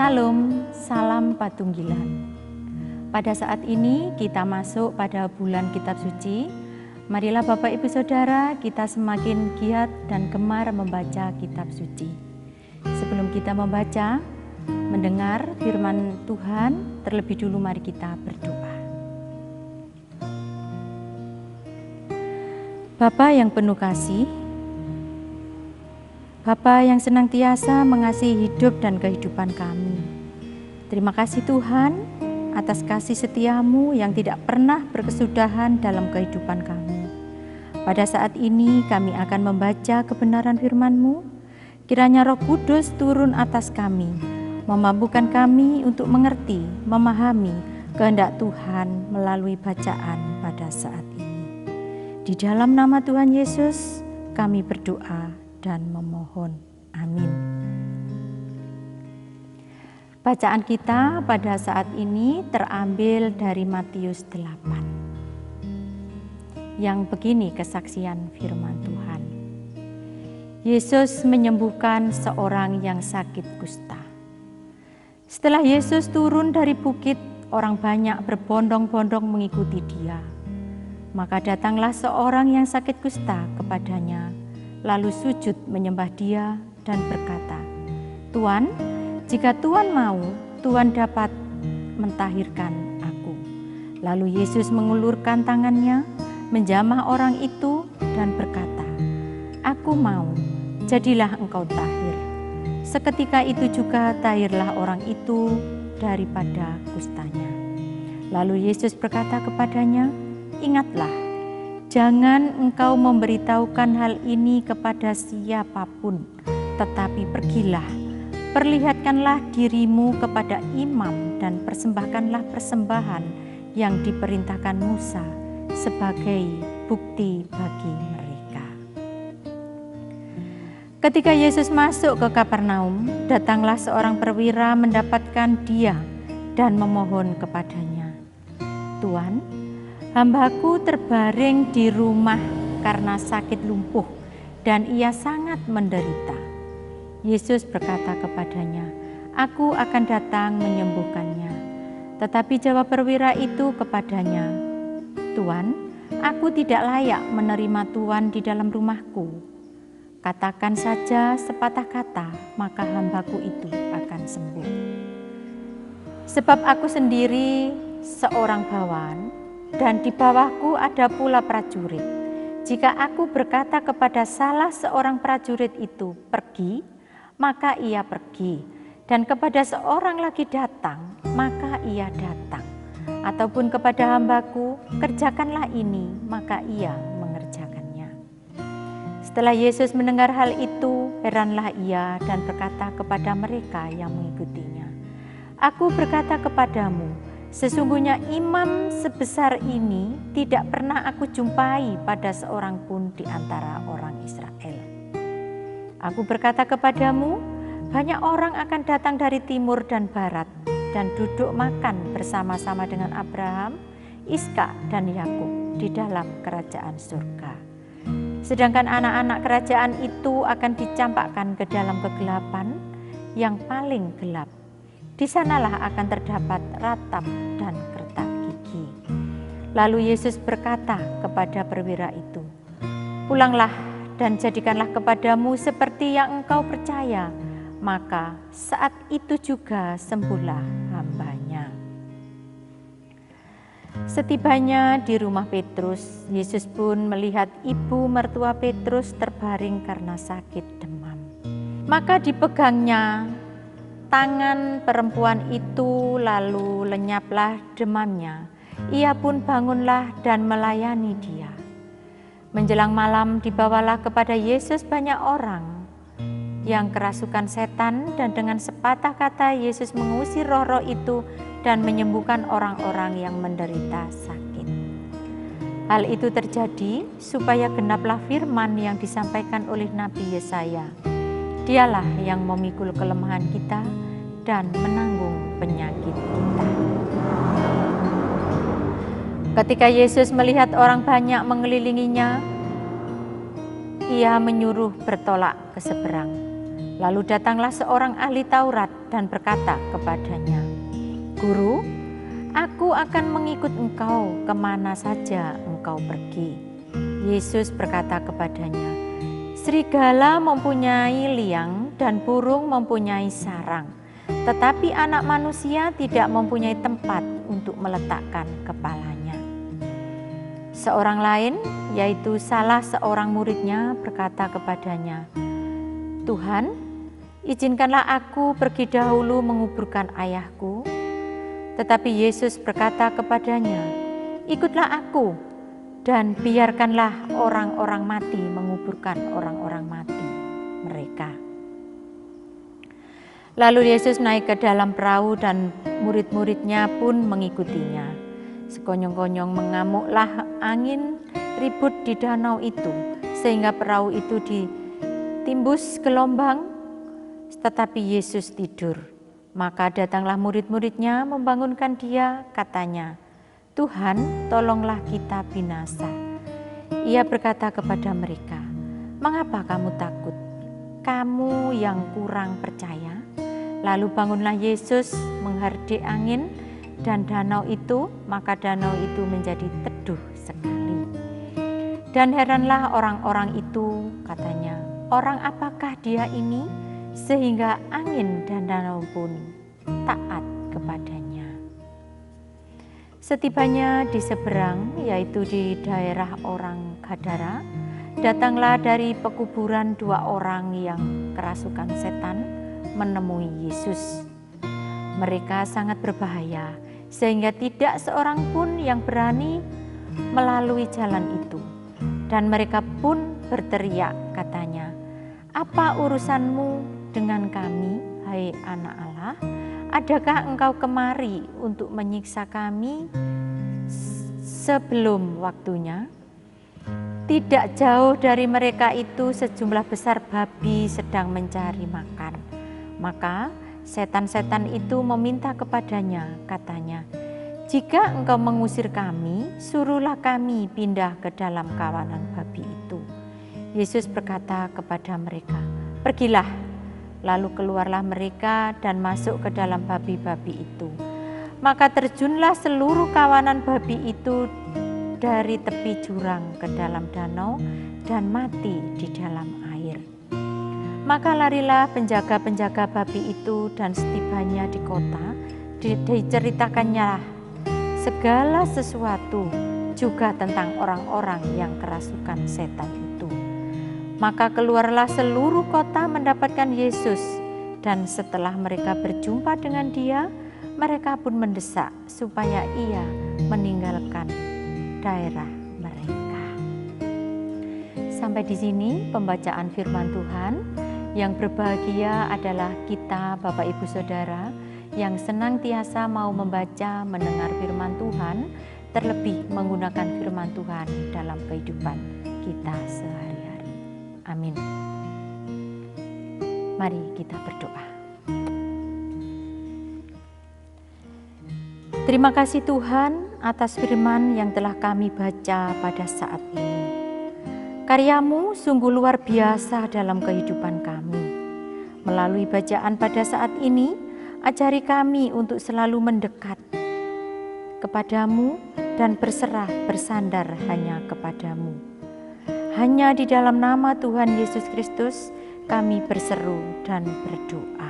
Shalom, salam patunggilan. Pada saat ini kita masuk pada bulan kitab suci. Marilah Bapak Ibu Saudara kita semakin giat dan gemar membaca kitab suci. Sebelum kita membaca, mendengar firman Tuhan, terlebih dulu mari kita berdoa. Bapa yang penuh kasih, Bapa yang senantiasa mengasihi hidup dan kehidupan kami. Terima kasih Tuhan atas kasih setiamu yang tidak pernah berkesudahan dalam kehidupan kami. Pada saat ini kami akan membaca kebenaran firman-Mu. Kiranya Roh Kudus turun atas kami, memampukan kami untuk mengerti, memahami kehendak Tuhan melalui bacaan pada saat ini. Di dalam nama Tuhan Yesus kami berdoa dan memohon. Amin. Bacaan kita pada saat ini terambil dari Matius 8. Yang begini kesaksian firman Tuhan. Yesus menyembuhkan seorang yang sakit kusta. Setelah Yesus turun dari bukit, orang banyak berbondong-bondong mengikuti Dia. Maka datanglah seorang yang sakit kusta kepadanya, lalu sujud menyembah Dia dan berkata, "Tuan, jika Tuan mau, Tuan dapat mentahirkan aku." Lalu Yesus mengulurkan tangannya, menjamah orang itu dan berkata, "Aku mau, jadilah engkau tahir." Seketika itu juga tahirlah orang itu daripada kustanya. Lalu Yesus berkata kepadanya, "Ingatlah, jangan engkau memberitahukan hal ini kepada siapapun, tetapi pergilah, perlihatkanlah dirimu kepada imam dan persembahkanlah persembahan yang diperintahkan Musa sebagai bukti bagi mereka." Ketika Yesus masuk ke Kapernaum, datanglah seorang perwira mendapatkan Dia dan memohon kepadanya, "Tuan, hambaku terbaring di rumah karena sakit lumpuh dan ia sangat menderita." Yesus berkata kepadanya, "Aku akan datang menyembuhkannya." Tetapi jawab perwira itu kepadanya, "Tuan, aku tidak layak menerima Tuan di dalam rumahku. Katakan saja sepatah kata, maka hambaku itu akan sembuh. Sebab aku sendiri seorang bawahan, dan di bawahku ada pula prajurit. Jika aku berkata kepada salah seorang prajurit itu, 'Pergi,' maka ia pergi, dan kepada seorang lagi datang, maka ia datang. Ataupun kepada hambaku, 'Kerjakanlah ini,' maka ia mengerjakannya." Setelah Yesus mendengar hal itu, heranlah ia dan berkata kepada mereka yang mengikutinya, "Aku berkata kepadamu, sesungguhnya imam sebesar ini tidak pernah aku jumpai pada seorang pun di antara orang Israel. Aku berkata kepadamu, banyak orang akan datang dari timur dan barat dan duduk makan bersama-sama dengan Abraham, Ishak dan Yakub di dalam kerajaan surga. Sedangkan anak-anak kerajaan itu akan dicampakkan ke dalam kegelapan yang paling gelap. Di sanalah akan terdapat ratap dan kertak gigi." Lalu Yesus berkata kepada perwira itu, "Pulanglah dan jadikanlah kepadamu seperti yang engkau percaya." Maka saat itu juga sembuhlah hambanya. Setibanya di rumah Petrus, Yesus pun melihat ibu mertua Petrus terbaring karena sakit demam. Maka dipegangnya tangan perempuan itu, lalu lenyaplah demamnya. Ia pun bangunlah dan melayani dia. Menjelang malam dibawalah kepada Yesus banyak orang yang kerasukan setan, dan dengan sepatah kata Yesus mengusir roh-roh itu dan menyembuhkan orang-orang yang menderita sakit. Hal itu terjadi supaya genaplah firman yang disampaikan oleh Nabi Yesaya, "Dialah yang memikul kelemahan kita dan menanggung penyakit kita." Ketika Yesus melihat orang banyak mengelilinginya, Ia menyuruh bertolak ke seberang. Lalu datanglah seorang ahli Taurat dan berkata kepadanya, "Guru, aku akan mengikut engkau kemana saja engkau pergi." Yesus berkata kepadanya, "Serigala mempunyai liang dan burung mempunyai sarang, tetapi Anak Manusia tidak mempunyai tempat untuk meletakkan kepalanya." Seorang lain, yaitu salah seorang muridnya, berkata kepadanya, "Tuhan, izinkanlah aku pergi dahulu menguburkan ayahku." Tetapi Yesus berkata kepadanya, "Ikutlah aku dan biarkanlah orang-orang mati menguburkan orang-orang mati mereka." Lalu Yesus naik ke dalam perahu dan murid-muridnya pun mengikutinya. Sekonyong-konyong mengamuklah angin ribut di danau itu, sehingga perahu itu ditimbus gelombang, tetapi Yesus tidur. Maka datanglah murid-muridnya membangunkan dia, katanya, "Tuhan, tolonglah kita binasa." Ia berkata kepada mereka, "Mengapa kamu takut? Kamu yang kurang percaya?" Lalu bangunlah Yesus menghardik angin dan danau itu, maka danau itu menjadi teduh sekali. Dan heranlah orang-orang itu, katanya, "Orang apakah dia ini sehingga angin dan danau pun taat kepadanya?" Setibanya di seberang, yaitu di daerah orang Gadara, datanglah dari pekuburan 2 orang yang kerasukan setan menemui Yesus. Mereka sangat berbahaya, sehingga tidak seorang pun yang berani melalui jalan itu. Dan mereka pun berteriak, katanya, "Apa urusanmu dengan kami, hai Anak Allah? Adakah engkau kemari untuk menyiksa kami sebelum waktunya?" Tidak jauh dari mereka itu sejumlah besar babi sedang mencari makan. Maka setan-setan itu meminta kepadanya, katanya, "Jika engkau mengusir kami, suruhlah kami pindah ke dalam kawanan babi itu." Yesus berkata kepada mereka, "Pergilah." Lalu keluarlah mereka dan masuk ke dalam babi-babi itu. Maka terjunlah seluruh kawanan babi itu dari tepi jurang ke dalam danau dan mati di dalam air. Maka larilah penjaga-penjaga babi itu, dan setibanya di kota, diceritakannya segala sesuatu juga tentang orang-orang yang kerasukan setan itu. Maka keluarlah seluruh kota mendapatkan Yesus, dan setelah mereka berjumpa dengan dia, mereka pun mendesak supaya ia meninggalkan daerah mereka. Sampai di sini pembacaan firman Tuhan. Yang berbahagia adalah kita, Bapak Ibu Saudara, yang senantiasa mau membaca, mendengar firman Tuhan, terlebih menggunakan firman Tuhan dalam kehidupan kita sehari-hari. Amin. Mari kita berdoa. Terima kasih Tuhan atas firman yang telah kami baca pada saat ini. Karya-Mu sungguh luar biasa dalam kehidupan kami. Melalui bacaan pada saat ini, ajari kami untuk selalu mendekat kepadamu dan berserah bersandar hanya kepadamu. Hanya di dalam nama Tuhan Yesus Kristus kami berseru dan berdoa.